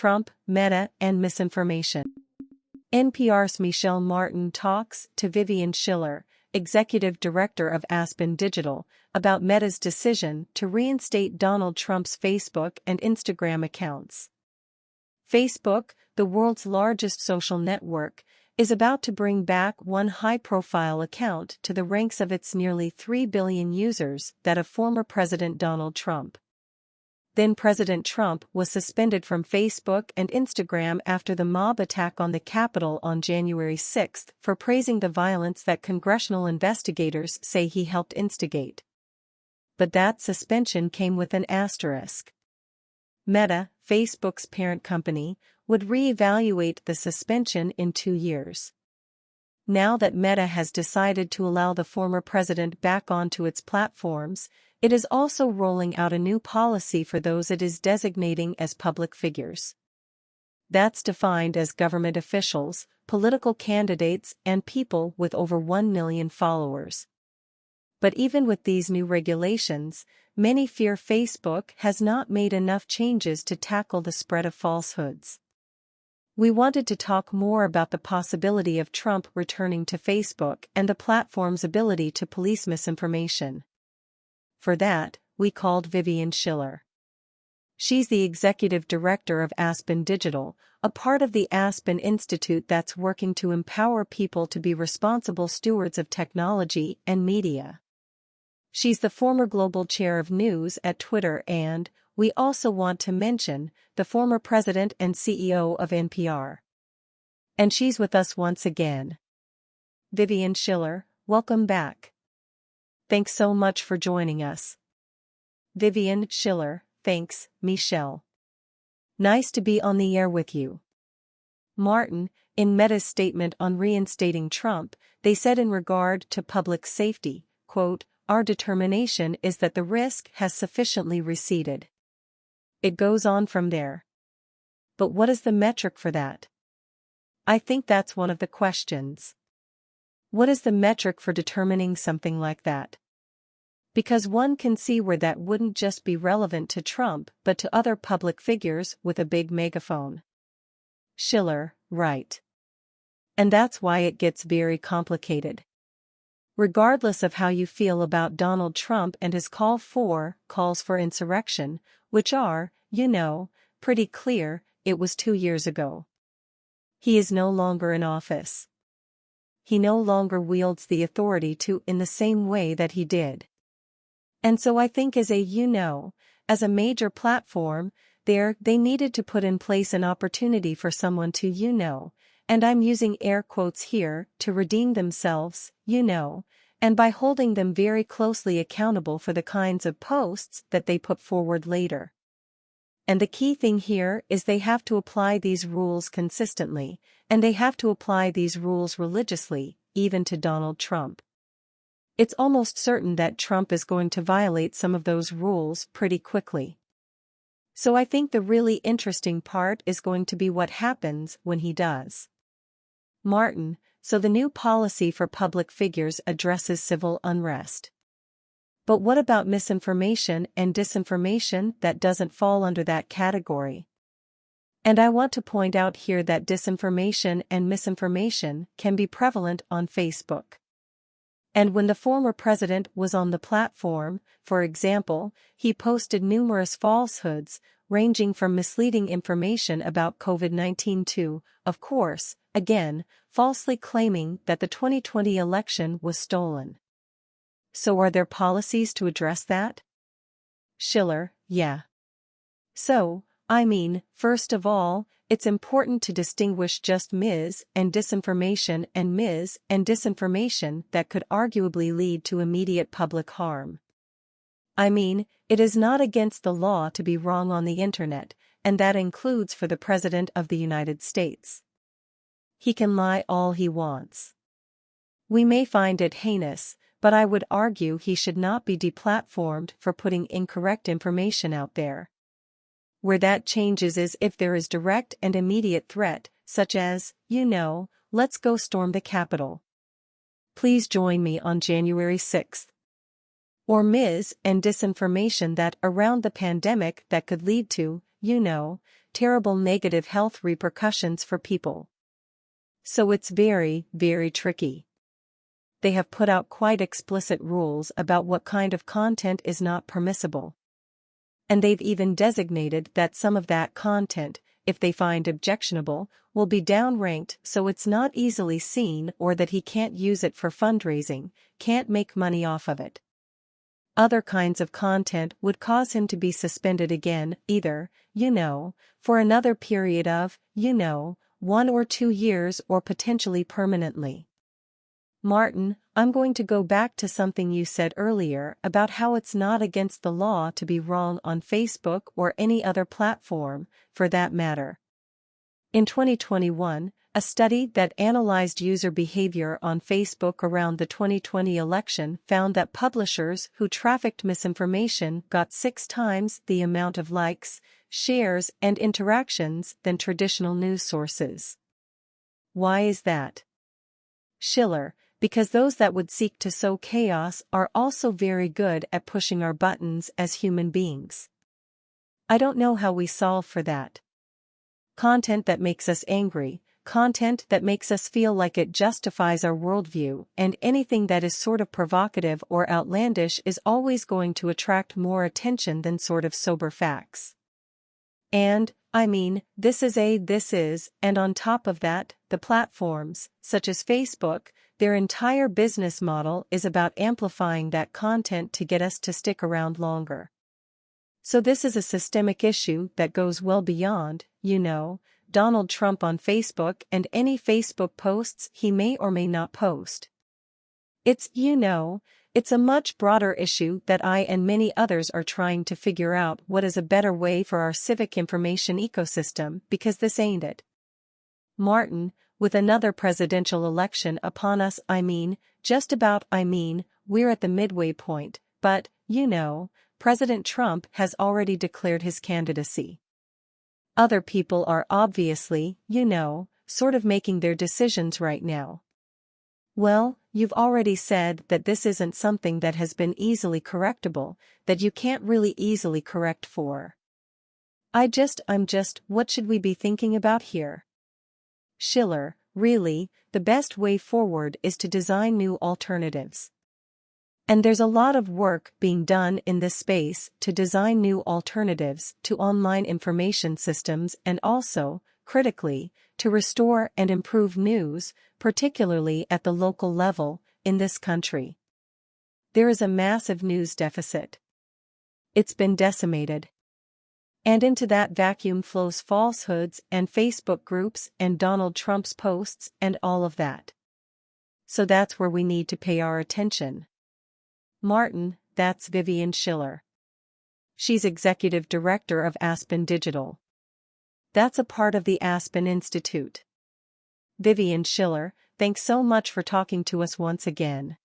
Trump, Meta, and misinformation. NPR's Michelle Martin talks to Vivian Schiller, executive director of Aspen Digital, about Meta's decision to reinstate Donald Trump's Facebook and Instagram accounts. Facebook, the world's largest social network, is about to bring back one high-profile account to the ranks of its nearly 3 billion users, that of former President Donald Trump. Then President Trump was suspended from Facebook and Instagram after the mob attack on the Capitol on January 6 for praising the violence that congressional investigators say he helped instigate. But that suspension came with an asterisk. Meta, Facebook's parent company, would re-evaluate the suspension in 2 years. Now that Meta has decided to allow the former president back onto its platforms, it is also rolling out a new policy for those it is designating as public figures. That's defined as government officials, political candidates, and people with over 1 million followers. But even with these new regulations, many fear Facebook has not made enough changes to tackle the spread of falsehoods. We wanted to talk more about the possibility of Trump returning to Facebook and the platform's ability to police misinformation. For that, we called Vivian Schiller. She's the executive director of Aspen Digital, a part of the Aspen Institute that's working to empower people to be responsible stewards of technology and media. She's the former global chair of news at Twitter and, we also want to mention, the former president and CEO of NPR. And she's with us once again. Vivian Schiller, welcome back. Thanks so much for joining us. Vivian Schiller, thanks, Michelle. Nice to be on the air with you. Martin, in Meta's statement on reinstating Trump, they said in regard to public safety, quote, "Our determination is that the risk has sufficiently receded." It goes on from there. But what is the metric for that? I think that's one of the questions. What is the metric for determining something like that? Because one can see where that wouldn't just be relevant to Trump but to other public figures with a big megaphone. Schiller, right. And that's why it gets very complicated. Regardless of how you feel about Donald Trump and his calls for insurrection, which are, pretty clear, it was 2 years ago. He is no longer in office. He no longer wields the authority to in the same way that he did. And so I think as a major platform, they needed to put in place an opportunity for someone to, and I'm using air quotes here, to redeem themselves, and by holding them very closely accountable for the kinds of posts that they put forward later. And the key thing here is they have to apply these rules consistently, and they have to apply these rules religiously, even to Donald Trump. It's almost certain that Trump is going to violate some of those rules pretty quickly. So I think the really interesting part is going to be what happens when he does. Martin, so the new policy for public figures addresses civil unrest. But what about misinformation and disinformation that doesn't fall under that category? And I want to point out here that disinformation and misinformation can be prevalent on Facebook. And when the former president was on the platform, for example, he posted numerous falsehoods, ranging from misleading information about COVID-19 to, of course, again, falsely claiming that the 2020 election was stolen. So are there policies to address that? Schiller, yeah. So, first of all, it's important to distinguish just mis and disinformation that could arguably lead to immediate public harm. It is not against the law to be wrong on the internet, and that includes for the President of the United States. He can lie all he wants. We may find it heinous, but I would argue he should not be deplatformed for putting incorrect information out there. Where that changes is if there is direct and immediate threat, such as, let's go storm the Capitol. Please join me on January 6th. Or mis and disinformation that around the pandemic that could lead to, terrible negative health repercussions for people. So it's very, very tricky. They have put out quite explicit rules about what kind of content is not permissible. And they've even designated that some of that content, if they find objectionable, will be downranked so it's not easily seen or that he can't use it for fundraising, can't make money off of it. Other kinds of content would cause him to be suspended again, either, for another period of, 1 or 2 years or potentially permanently. Martin, I'm going to go back to something you said earlier about how it's not against the law to be wrong on Facebook or any other platform, for that matter. In 2021, a study that analyzed user behavior on Facebook around the 2020 election found that publishers who trafficked misinformation got 6 times the amount of likes, shares, and interactions than traditional news sources. Why is that? Schiller, because those that would seek to sow chaos are also very good at pushing our buttons as human beings. I don't know how we solve for that. Content that makes us angry, content that makes us feel like it justifies our worldview, and anything that is sort of provocative or outlandish is always going to attract more attention than sort of sober facts. And, this is, and on top of that, the platforms, such as Facebook, their entire business model is about amplifying that content to get us to stick around longer. So this is a systemic issue that goes well beyond, Donald Trump on Facebook and any Facebook posts he may or may not post. It's a much broader issue that I and many others are trying to figure out what is a better way for our civic information ecosystem, because this ain't it. Martin, with another presidential election upon us, we're at the midway point, but, President Trump has already declared his candidacy. Other people are obviously, sort of making their decisions right now. Well, you've already said that this isn't something that has been easily correctable, that you can't really easily correct for. What should we be thinking about here? Schiller, really, the best way forward is to design new alternatives. And there's a lot of work being done in this space to design new alternatives to online information systems and also, critically, to restore and improve news, particularly at the local level, in this country. There is a massive news deficit. It's been decimated. And into that vacuum flows falsehoods and Facebook groups and Donald Trump's posts and all of that. So that's where we need to pay our attention. Martin, that's Vivian Schiller. She's executive director of Aspen Digital. That's a part of the Aspen Institute. Vivian Schiller, thanks so much for talking to us once again.